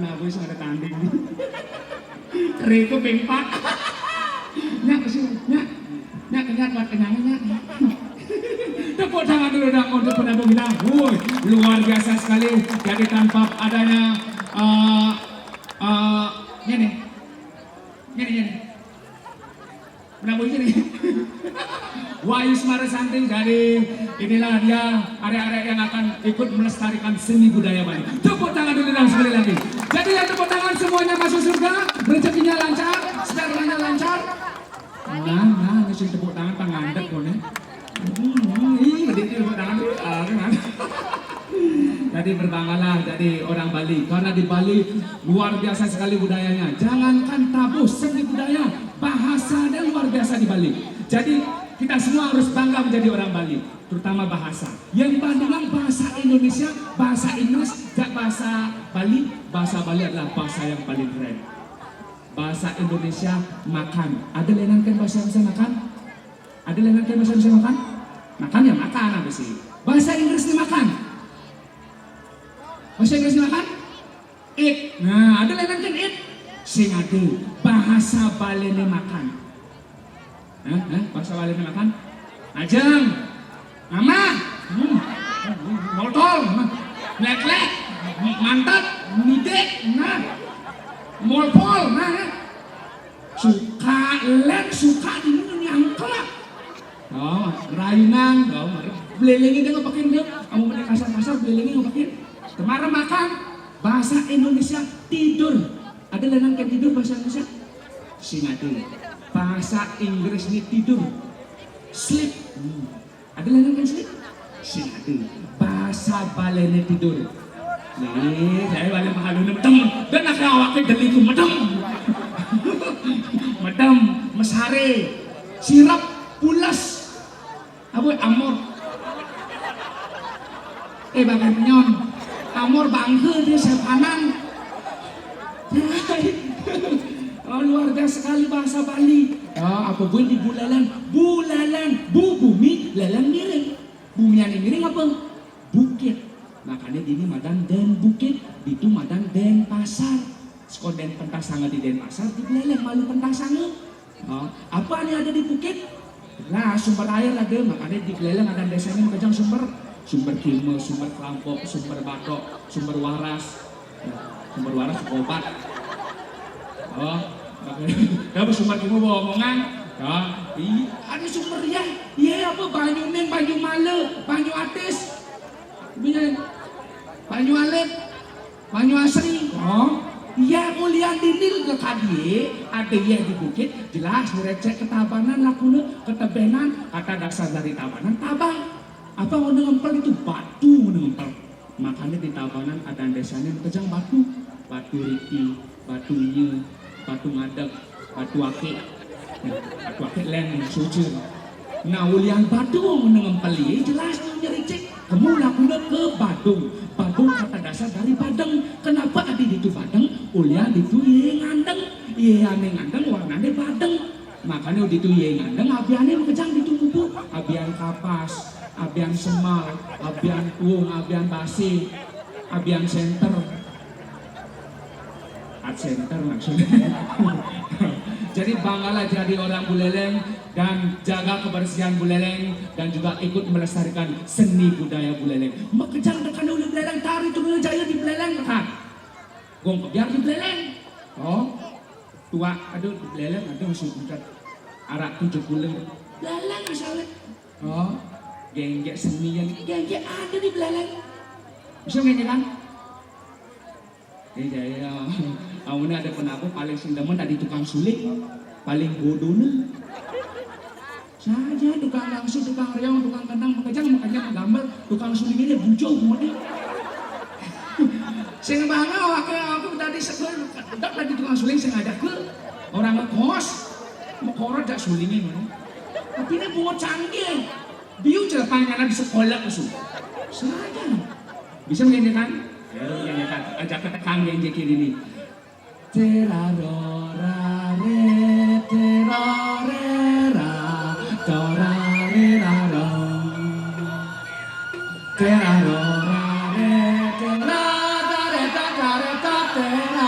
penabuh sing ada tanding. Keriko pempat. Nyak kesini, nyak kenyang nyak. Tepuk tangan dulu dong untuk penabuh kita. Wuih, luar biasa sekali. Jadi tanpa adanya ini. Penabuh ini. Wahyu Semara Santing dari inilah dia area-area yang akan ikut melestarikan seni budaya Bali. Tepuk tangan dulu dong sekali lagi. Jadi yang tepuk tangan semuanya masuk surga, rezekinya lancar, segalanya lancar. Nah, ini tepuk tangan pangandek kone. Tepuk tangan dulu. Jadi berbanggalah jadi orang Bali karena di Bali luar biasa sekali budayanya. Jangankan tabuh seni budaya, bahasanya luar biasa di Bali. Jadi kita semua harus bangga menjadi orang Bali, terutama bahasa. Yang bilang bahasa Indonesia, bahasa Inggris, gak bahasa Bali. Bahasa Bali adalah bahasa yang paling keren. Bahasa Indonesia makan. Ada lenangkan bahasa Indonesia makan? Ada lenangkan bahasa Indonesia makan? Makan ya makan apa sih? Bahasa Inggris ini makan. Bahasa Inggris ini makan? Eat. Nah, ada lenangkan eat? Sing ada. Bahasa Bali ini makan. Bahasa Bali ini makan? Ajeng, mama, moltol, lek-lek, mantap, midek, molpol, suka lek, suka ini angkelak. Oh, rayunan, belelengin dia ngapain dia? Kamu pakai kasar-kasar, belelengin ngapain? Kemarin makan, bahasa Indonesia tidur. Ada lenang kayak tidur bahasa Indonesia? Singati. Bahasa Inggris ini tidur, sleep. Ada lengan kan sleep? Singati. Bahasa Bali ini tidur. Nih, saya Bali mahalun medem. Dan nak awaknya deliku medem. Medem, mesare, sirap, pulas. Apa amor? Bagian penyon. Amor bangke dia sepanan. Oh, luar biasa sekali bahasa Bali. Apa pun di bulalan, bumi, lalang miring. Bumi yang miring apa? Bukit. Makanya di ini madang den bukit, itu madang den pasar. Sekoden pentasanga di den pasar, di bulalan malu pentasanga. Apa nih ada di bukit? Nah, sumber air ada, makanya di bulalan ada desanya makanya sumber kilme, sumber kelampok, sumber batok, sumber waras. Sumber waras obat. Apa sumber kamu bawa omongan? Ada sumber ya. Iya apa banyu neng, banyu male, banyu atis, banyu alet, banyu asri. Iya mulia dinil ke kadie, ada ya di bukit. Jelas recek ketabanan lakuna, ketebenan, kata dasar dari tabanan tabang. Apa mau ngempel itu batu ngempel. Makanya di tabanan ada desanya kejang batu, batu riki, batu nye. Batu ngadek, batu ake len sujud. Nah ulian batu menengempeli jelas nyari cek. Kamu lakukan ke Badung. Badung kata dasar dari Badeng. Kenapa ada di itu Badeng? Ulian itu ye ngandeng. Ye ane ngandeng warnanya Badeng. Makanya di itu ye ngandeng. Abiannya kejang di itu bubuk. Abian kapas, abian semal, abian kuung, abian basi, abian senter. Center maksudnya. Jadi banggalah jadi orang Buleleng dan jaga kebersihan Buleleng dan juga ikut melestarikan seni budaya Buleleng. Makejang dekan oleh Buleleng tari turun jaya di Buleleng kan. Gong biar di Buleleng. Tua aduh di Buleleng ada masuk bukan arak 70. Buleleng asalnya. Geng-geng seni yang geng-geng ada di Buleleng. Bisa ngene kan? Iya, awalnya ada penabuh paling sendaman tadi tukang sulit, paling bodohnya. Saja tukang langsung, tukang reong, tukang kandang, makanya gambar tukang sulit ini bujo model. Saya bangga aku tadi seger, tadi tukang suling saya ada ke orang ngekos, mau korot jak sulingnya mana. Tapi ini bunga canggih, biu jelapan karena di sekolah musuh. Saja, bisa menyanyikan? Ya kan, ajak ketekang yang jadi ini. Terarora re terorera torarera ro. Terarora re terorera terorera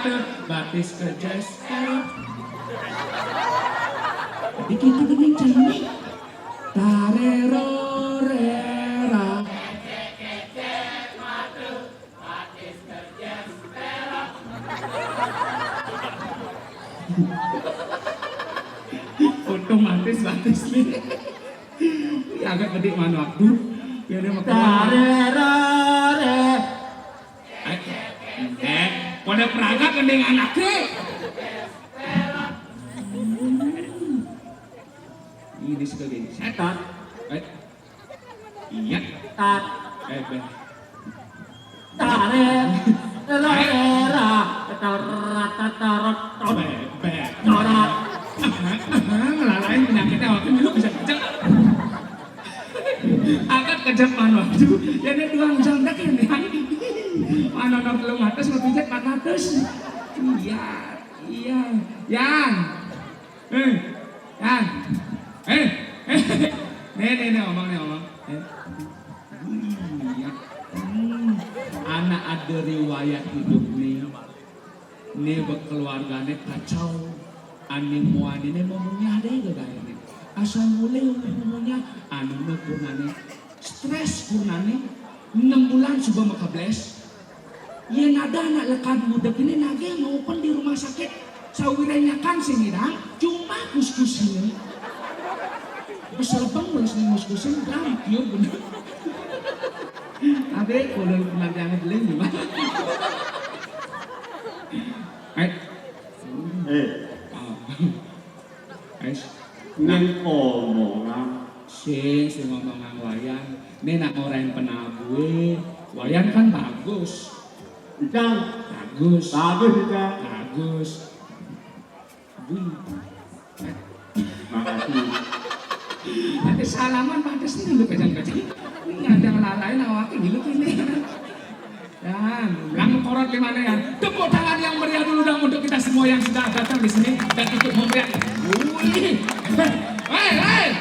mata batis kejeser. Jadi kita gening cari tarero rera. Otomatis batis nih. Agak gede mana waktu. Ya dia makan. Tarero re. Pada peraga kendeng anaknya. Ini sebagai setan. Iya. Tat. Ben. Tare. Era. Tarat. Ben. Tarat. Ngelalain penyakitnya waktu dulu bisa kejap. Agak kejap mana waktu. Ya dia doang jandak ini. Mana orang belum atas mau pijat 400. Iya. Yan. Yan. Nih ngomong. Iya. Anak ada riwayat hidup nih. Nih berkeluarganya kacau. Muan ini ngomongnya ada yang gak asal mulai ngomongnya purnane stres purnane 6 bulan coba makables. Ya nada anak lekan muda ini nage mau di rumah sakit sawiranya kan sinirang cuma kus-kusin beserpeng mulus nih kus-kusin kieu bener. Abe kalau pernah jangan beli gimana? Neng ngomong sing ngomong wayan ini nak orang penabuhe wayan kan bagus Icang bagus makasih nanti salaman pantes nih lu kejang-kejang ini ada ngelalain awaknya gitu ini dan lang korot gimana ya tepuk tangan yang meriah dulu dong untuk kita semua yang sudah datang di sini dan ikut memberiak. Hei,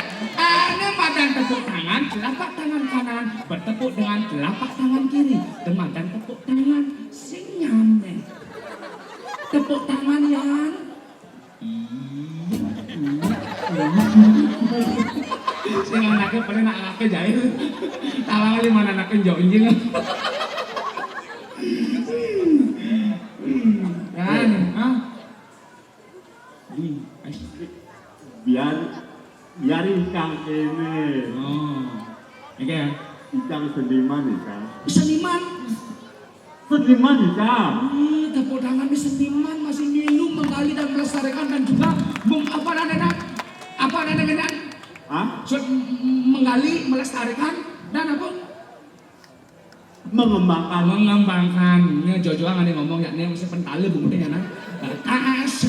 ini madan tepuk tangan, telapak tangan kanan bertepuk dengan telapak tangan kiri, dan tepuk tangan senyam nih. Tepuk tangan yang sing anaknya pernah nak anaknya jahil, talang kali mana anaknya jauh injing. Kan, biarin Kang kene. Oke ya. Icang seniman Icang. Seniman, Icang. tepuk tangan di seniman masih minum, menggali dan melestarikan dan juga menggali, melestarikan dan apa? Mengembangkan. Ini Jojo ngane ngomong ya, ini mesti pentale bung ya nah. Tas.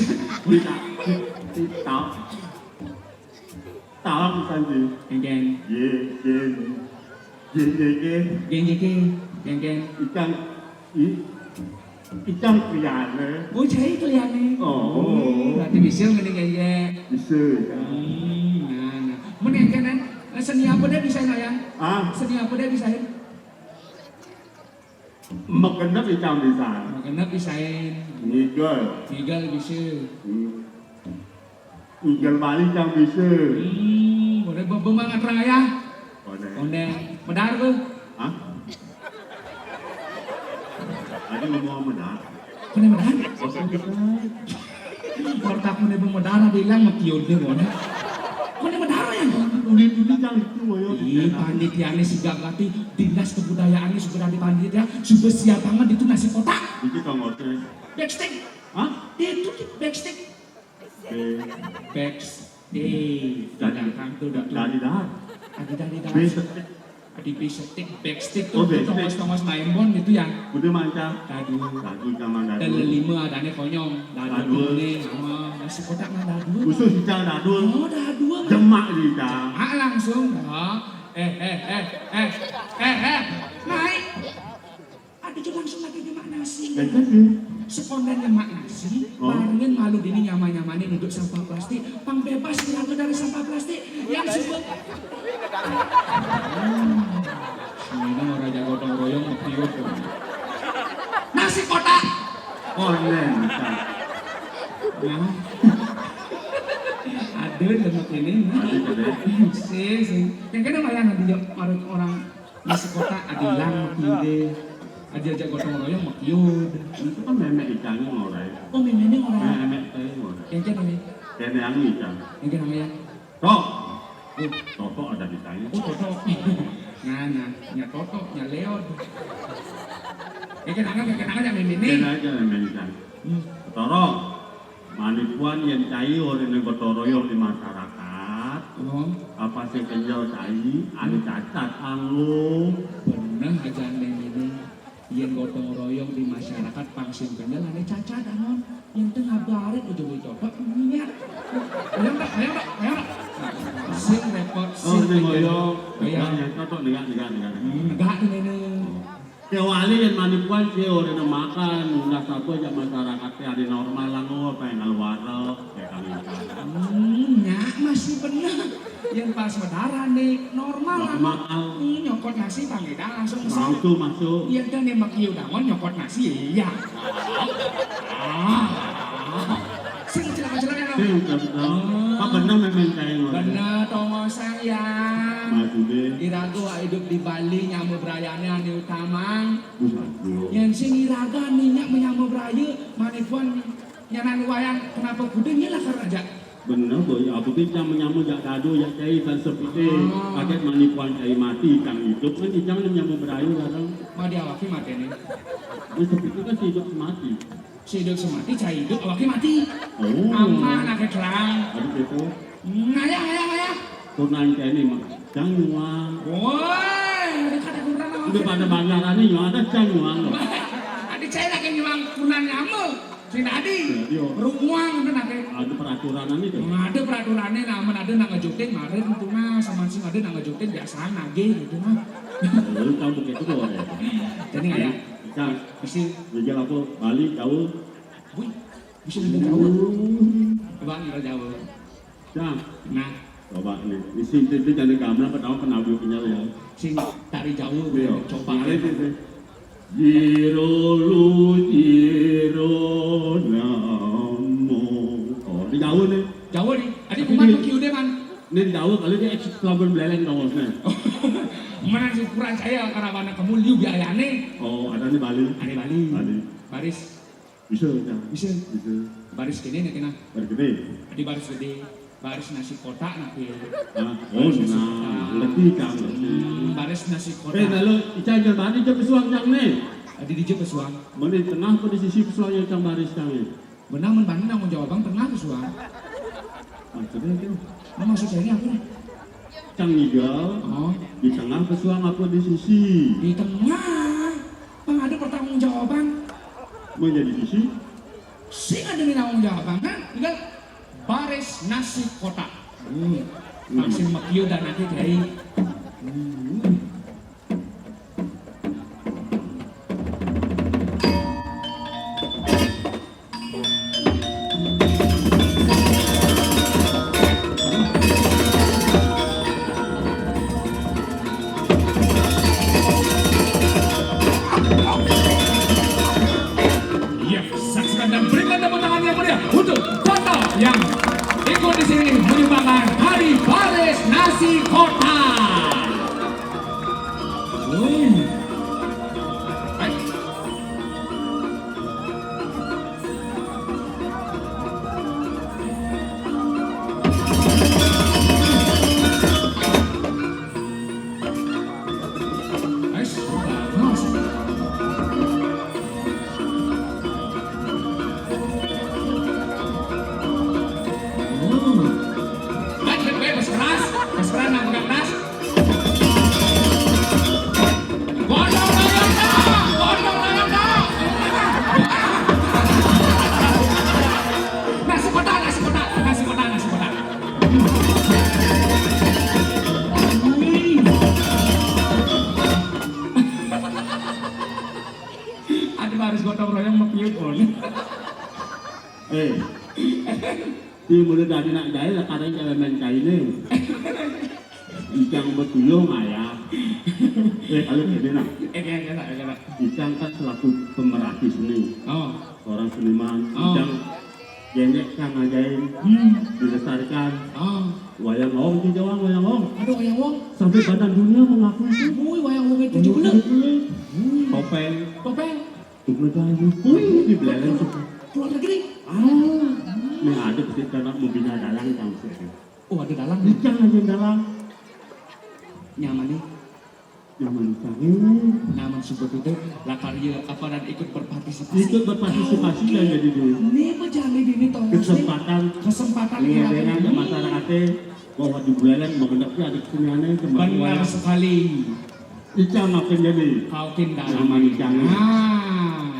Tahu bukan sih? Geng. Icang kelihatan. Oh cai kelihatan. Oh. Berarti bisa ngene geng. Bisa. Nah. Mun kan seni apa dia bisa ya? Seni apa dia bisa? Makenap Icang bisa. Makenap bisain. Nigel bisa. Nigel Bali Icang bisa. Boleh bemangat raya. Boleh. Medar ke? Tadi ngomong medar. Kena medar? Kortak mana medar bilang makion deh mana? Kena medar ya? Ini Icang itu ya. Panitiane sigap gati dinas kebudayaannya sudah di panitia sudah siap banget itu nasi kotak. Iki tongotnya. Backstage. Itu backstage. Dadang tuh udah. Dari dah. Adi Besetik, backstage tuh tongos maimbon itu yang. Udah manca. Dadu Kaman dadu. Dan lima adanya konyong. Dadu nih sama nasi kotak mah dadu. Khusus Icang dadu. Oh dadu. Jemak di Icang. Langsung. Naik. Ada juga langsung lagi nyemak nasi. Sekondan nyemak nasi, barengin malu dini nyaman-nyamanin duduk sampah plastik, pang bebas berlaku dari sampah plastik yang sebut. Ini orang jago gotong royong ngetiup. Nasi kotak. Online. Aduh, lemot ini. Sih. Yang kena bayang di orang masih kota adilang makiude. Aja gotong royong makiud. Itu kan memek ikannya ngorai. Oh, memene orang. Memek teh ngorai. Yang kena nih. Kene yang ikan. Yang kena bayang. Tok. Toto ada di sana. Oh, toto. Nah, nya toto, nya leod. Yang kena yang memene. Kene aja memek ikan. Toro. Manipuan yang cai orang yang gotong royong di masyarakat. Oh, Apa sih kenjau cai? Ada cacat anglu. bener aja memene. Yang gotong royong di masyarakat pangsim kendal ada cacat anon. Yang tengah barit ujung-ujung coba minyak. Ayo dak. Sing repot Oh, ini ngoyo. Bayang. Yang toto dengan. Enggak ini. Kewali yang manipuan sih orang yang makan. Nggak satu aja masyarakatnya ada normal lah apa yang ngeluar kayak kali Nyak masih bener. Yang pas berdarah nih normal lah. normal. Nyokot nasi panggil langsung kesana. Masuk. Iya kan nembak iu dangon nyokot nasi iya. Sing celaka-celaka Sih, no. betul. Pak benar memang kayak ngono. Bener tongo sayang. Maju deh. Irago hidup di Bali nyamu berayane ane utamang. Maju. Yang sing iraga minyak menyamu beraya manipuan nyanan wayang kenapa kudu nyelah karena aja. Bener boy, aku bisa menyambut jak dadu jak cai dan seperti paket manipuan cai mati ikan hidup kan jangan menyambut berayu kadang. Mau diawaki mati nih. Ini seperti kan hidup mati. Si hidup semati cai hidup awaki mati. Oh. Aman nak kerang. Aduh itu. Ngayah. Turnain kayak ini mah. Jangan. Woi, dekat kurang awak. Udah pada banyaran ini yang ada jangan loh. Adi cai lagi nyuang kunan nyamu. Sing tadi. Ruang itu nake. Ada peraturan itu. Ada peraturannya namun ada nak ngejokin kemarin itu mah sama sing ada nak ngejokin biasa nage gitu mah. Lu tahu begitu kok ya. Jadi kayak Bisa. bisa Jadi aku balik jauh. wih, bisa lebih jauh. Coba ngira jauh. Nah, Nah, coba nih. Di sini itu jadi gambar pertama kenal punya ya. sing dari jauh Iya. coba. Jiro namo. Oh, di jauh nih. Jauh nih. Adik kuman kieu deh man. Ini di jauh kali dia eksplorer beleleng dongosnya. Mana sih kurang saya karawana kamu liu biayane. Oh, ada di Bali. Ada Bali. Bali. Baris. Bisa ya. Bisa. Bisa. Baris gede nih kena. Bergede. Di baris gede. Baris nasi kotak nanti. Ah, oh, nah, lebih kan. Baris nasi kotak. Lalu ica jangan Bali je pesuang jang nih. Di DJ pesuang. Mana di tengah apa di sisi pesuang yang jang baris jang ni? Benang men tanggung jawab bang tengah pesuang. Maksudnya itu. Nah, maksud saya ini apa nih? Jang hijau. Oh, Di tengah pesuang apa di sisi? di tengah. Bang ada pertanggung jawaban. Mau jadi sisi? Sing ada nih tanggung jawaban kan? Tinggal baris nasi kotak. Masih makiu dan nanti dari. Ya, saksikan dan berikan tepuk tangan yang meriah untuk kota yang ikut di sini menyumbangkan Hari Baris Nasi Kota. Baik. Baik, bagus. Baik, mas keras nang keras. Gondong royong dah. Nasi kotak. Ada baris gotong royong makiut pun. Di mulai dari nak jahil kadang jalan main kain ni. Ikan bertulung ayah. Kalau ini nak. Enak. Ikan kan selaku pemerhati seni. Oh, Orang seniman. Oh. Ikan Genek kang ngajain dilestarikan. Wayang ong di Jawa, wayang ong. Aduh wayang wong. Sampai badan dunia mengakui itu. Wih wayang wong itu juga. Topeng. Topeng. Tuplegan. Wih, di belakang suka. Keluar negeri. Ini ada ketika nak membina dalang kang sih. Oh ada dalang. Licang aja dalang. Nyaman nih. Nyaman licang. Nyaman support itu lah karya apa dan ikut berpartisipasi. Ikut berpartisipasi dan jadi dulu. Ini menjalin ini toh. Kesempatan Iya, ini dengan masyarakatnya bahwa di bulan mengendapnya ada keseniannya benar sekali. Licang apa jadi? Kau kindalang. Nyaman licang. Ah,